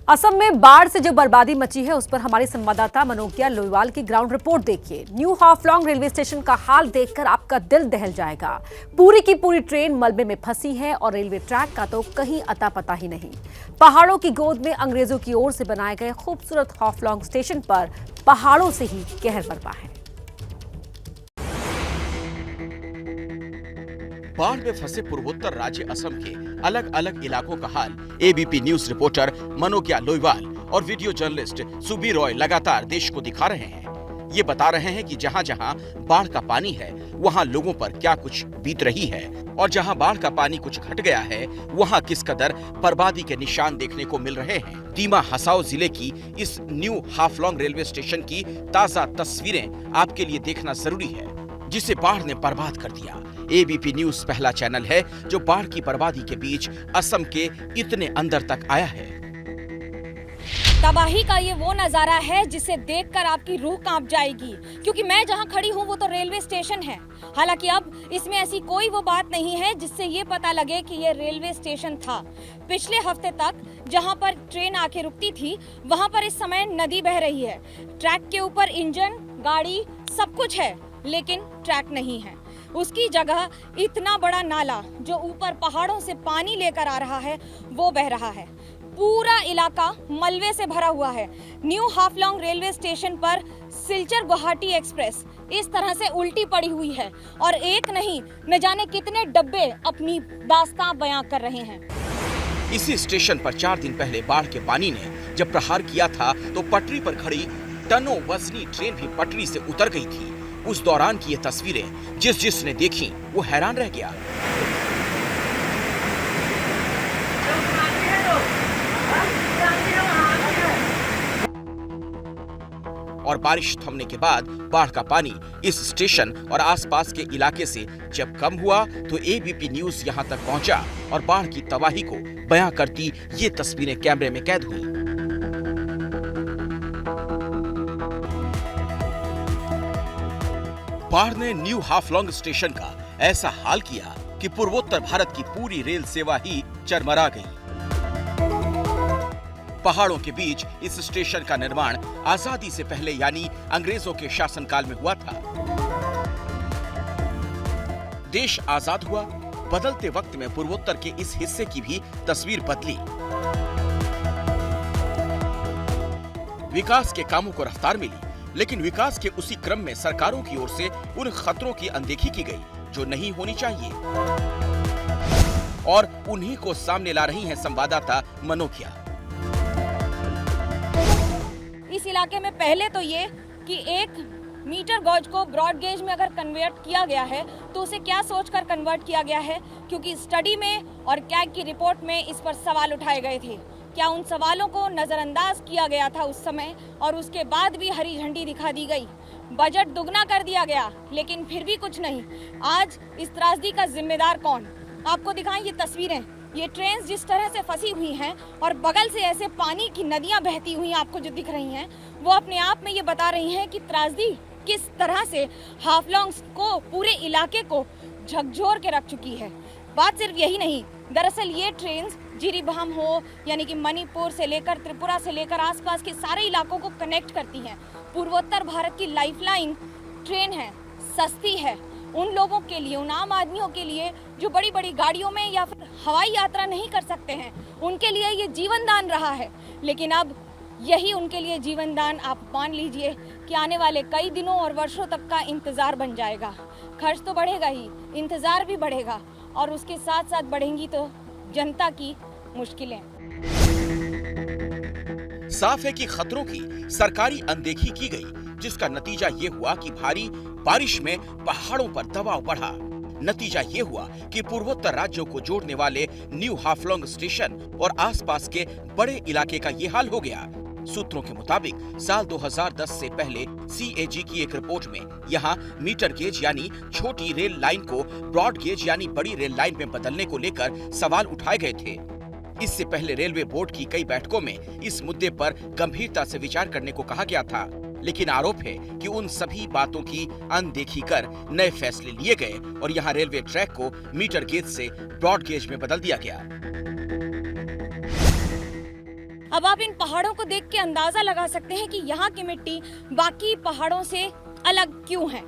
असम में बाढ़ से जो बर्बादी मची है उस पर हमारी संवाददाता मनोकिया लोईवाल की ग्राउंड रिपोर्ट देखिए। न्यू हाफलॉन्ग रेलवे स्टेशन का हाल देखकर आपका दिल दहल जाएगा। पूरी की पूरी ट्रेन मलबे में फंसी है और रेलवे ट्रैक का तो कहीं अता पता ही नहीं। पहाड़ों की गोद में अंग्रेजों की ओर से बनाए गए खूबसूरत हाफलॉन्ग स्टेशन पर पहाड़ों से ही कहर बरपा है। बाढ़ में फंसे पूर्वोत्तर राज्य असम के अलग अलग इलाकों का हाल एबीपी न्यूज रिपोर्टर मनोकिया लोईवाल और वीडियो जर्नलिस्ट सुबी रॉय लगातार देश को दिखा रहे हैं। ये बता रहे हैं कि जहां जहां बाढ़ का पानी है वहां लोगों पर क्या कुछ बीत रही है और जहां बाढ़ का पानी कुछ घट गया है वहां किस कदर बर्बादी के निशान देखने को मिल रहे हैं। दीमा हसाओ जिले की इस न्यू हाफलॉन्ग रेलवे स्टेशन की ताजा तस्वीरें आपके लिए देखना जरूरी है, जिसे बाढ़ ने बर्बाद कर दिया। एबीपी न्यूज पहला चैनल है जो बाढ़ की बर्बादी के बीच असम के इतने अंदर तक आया है। तबाही का ये वो नजारा है जिसे देखकर आपकी रूह कांप जाएगी, क्योंकि मैं जहां खड़ी हूं वो तो रेलवे स्टेशन है। हालांकि अब इसमें ऐसी कोई वो बात नहीं है जिससे ये पता लगे कि ये रेलवे स्टेशन था। पिछले हफ्ते तक जहां पर ट्रेन आके रुकती थी वहां पर इस समय नदी बह रही है। ट्रैक के ऊपर इंजन, गाड़ी सब कुछ है, लेकिन ट्रैक नहीं है। उसकी जगह इतना बड़ा नाला जो ऊपर पहाड़ों से पानी लेकर आ रहा है वो बह रहा है। पूरा इलाका मलबे से भरा हुआ है। न्यू हाफलॉन्ग रेलवे स्टेशन पर सिलचर गुवाहाटी एक्सप्रेस इस तरह से उल्टी पड़ी हुई है और एक नहीं न जाने कितने डब्बे अपनी दास्तां बयां कर रहे हैं। इसी स्टेशन पर 4 दिन पहले बाढ़ के पानी ने जब प्रहार किया था तो पटरी पर खड़ी टनों वजनी ट्रेन भी पटरी से उतर गई थी। उस दौरान की ये तस्वीरें जिसने देखी वो हैरान रह गया। और बारिश थमने के बाद बाढ़ का पानी इस स्टेशन और आसपास के इलाके से जब कम हुआ तो एबीपी न्यूज यहां तक पहुंचा और बाढ़ की तबाही को बयां करती ये तस्वीरें कैमरे में कैद हुई। बाढ़ ने न्यू हाफलॉन्ग स्टेशन का ऐसा हाल किया कि पूर्वोत्तर भारत की पूरी रेल सेवा ही चरमरा गई। पहाड़ों के बीच इस स्टेशन का निर्माण आजादी से पहले यानी अंग्रेजों के शासनकाल में हुआ था। देश आजाद हुआ, बदलते वक्त में पूर्वोत्तर के इस हिस्से की भी तस्वीर बदली। विकास के कामों को रफ्तार मिली, लेकिन विकास के उसी क्रम में सरकारों की ओर से उन खतरों की अनदेखी की गई जो नहीं होनी चाहिए, और उन्हीं को सामने ला रही हैं संवाददाता मनोकिया। इस इलाके में पहले तो ये कि 1 मीटर गॉज को ब्रॉड गेज में अगर कन्वर्ट किया गया है तो उसे क्या सोचकर कन्वर्ट किया गया है, क्योंकि स्टडी में और कैग की रिपोर्ट में इस पर सवाल उठाए गए थे। क्या उन सवालों को नजरअंदाज किया गया था उस समय और उसके बाद भी हरी झंडी दिखा दी गई? बजट दुगना कर दिया गया, लेकिन फिर भी कुछ नहीं। आज इस त्रासदी का जिम्मेदार कौन? आपको दिखाएं ये तस्वीरें। ये ट्रेन जिस तरह से फंसी हुई हैं और बगल से ऐसे पानी की नदियां बहती हुई आपको जो दिख रही हैं, वो अपने आप में ये बता रही हैं कि त्रासदी किस तरह से हाफलॉन्ग को, पूरे इलाके को झकझोर के रख चुकी है। बात सिर्फ यही नहीं, दरअसल ये ट्रेन जिरीबाम हो यानी कि मणिपुर से लेकर त्रिपुरा से लेकर आसपास के सारे इलाकों को कनेक्ट करती हैं। पूर्वोत्तर भारत की लाइफलाइन ट्रेन है, सस्ती है उन लोगों के लिए, उन आम आदमियों के लिए जो बड़ी बड़ी गाड़ियों में या फिर हवाई यात्रा नहीं कर सकते हैं, उनके लिए ये जीवन दान रहा है। लेकिन अब यही उनके लिए जीवन दान आप मान लीजिए कि आने वाले कई दिनों और वर्षों तक का इंतजार बन जाएगा। खर्च तो बढ़ेगा ही, इंतजार भी बढ़ेगा और उसके साथ साथ बढ़ेंगी तो जनता की मुश्किलें। साफ है कि खतरों की सरकारी अनदेखी की गई, जिसका नतीजा ये हुआ कि भारी बारिश में पहाड़ों पर दबाव बढ़ा। नतीजा ये हुआ कि पूर्वोत्तर राज्यों को जोड़ने वाले न्यू हाफलॉन्ग स्टेशन और आसपास के बड़े इलाके का ये हाल हो गया। सूत्रों के मुताबिक साल 2010 से पहले सीएजी की एक रिपोर्ट में यहाँ मीटर गेज यानी छोटी रेल लाइन को ब्रॉड गेज यानी बड़ी रेल लाइन में बदलने को लेकर सवाल उठाए गए थे। इससे पहले रेलवे बोर्ड की कई बैठकों में इस मुद्दे पर गंभीरता से विचार करने को कहा गया था, लेकिन आरोप है कि उन सभी बातों की अनदेखी कर नए फैसले लिए गए और यहाँ रेलवे ट्रैक को मीटर गेज से ब्रॉड गेज में बदल दिया गया। अब आप इन पहाड़ों को देख के अंदाजा लगा सकते हैं कि यहाँ की मिट्टी बाकी पहाड़ों से अलग क्यों है।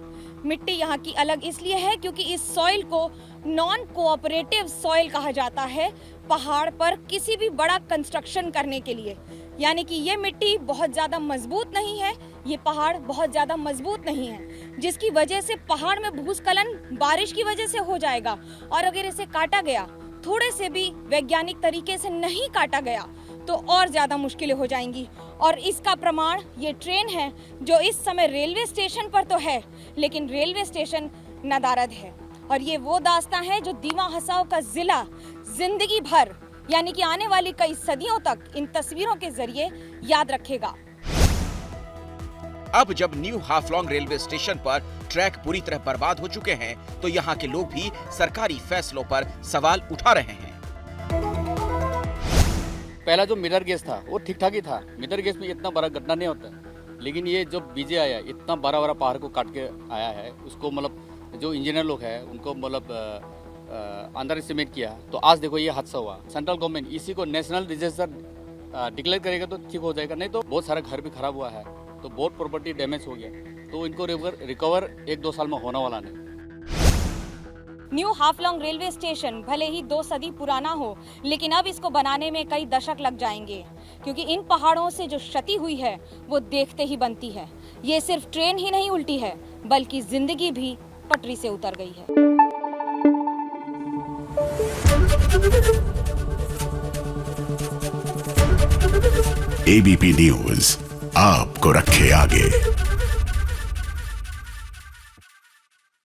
मिट्टी यहाँ की अलग इसलिए है क्योंकि इस सॉइल को नॉन कोऑपरेटिव सॉइल कहा जाता है पहाड़ पर किसी भी बड़ा कंस्ट्रक्शन करने के लिए। यानी कि ये मिट्टी बहुत ज़्यादा मजबूत नहीं है, ये पहाड़ बहुत ज़्यादा मजबूत नहीं है, जिसकी वजह से पहाड़ में भूस्खलन बारिश की वजह से हो जाएगा। और अगर इसे काटा गया, थोड़े से भी वैज्ञानिक तरीके से नहीं काटा गया, तो और ज़्यादा मुश्किलें हो जाएंगी। और इसका प्रमाण ये ट्रेन है जो इस समय रेलवे स्टेशन पर तो है, लेकिन रेलवे स्टेशन नदारद है। और ये वो दास्तां है जो दीवा हसाओ का जिला जिंदगी भर, यानी कि आने वाली कई सदियों तक इन तस्वीरों के जरिए याद रखेगा। अब जब न्यू हाफलॉन्ग रेलवे स्टेशन पर ट्रैक पूरी तरह बर्बाद हो चुके हैं, तो यहाँ के लोग भी सरकारी फैसलों पर सवाल उठा रहे हैं। पहला जो मिरर गेज था वो ठीक ठाक ही था, मिरर गेज में इतना बड़ा घटना नहीं होता, लेकिन ये जो बीजे आया इतना बड़ा बड़ा पहाड़ को काट के आया है, उसको मतलब जो इंजीनियर लोग हैं उनको मतलब अंडर एस्टिमेट किया, तो आज देखो ये हादसा हुआ। सेंट्रल गवर्नमेंट इसी को नेशनल डिजास्टर डिक्लेयर करेगा तो ठीक हो जाएगा, नहीं तो बहुत सारा घर भी खराब हुआ है, तो बहुत प्रॉपर्टी डैमेज हो गया, तो इनको रिकवर 1-2 साल में होने वाला नहीं। न्यू हाफलॉन्ग रेलवे स्टेशन भले ही 2 सदी पुराना हो, लेकिन अब इसको बनाने में कई दशक लग जाएंगे, क्योंकि इन पहाड़ों से जो क्षति हुई है वो देखते ही बनती है। ये सिर्फ ट्रेन ही नहीं उल्टी है, बल्कि जिंदगी भी पटरी से उतर गई है। एबीपी न्यूज आपको रखे आगे।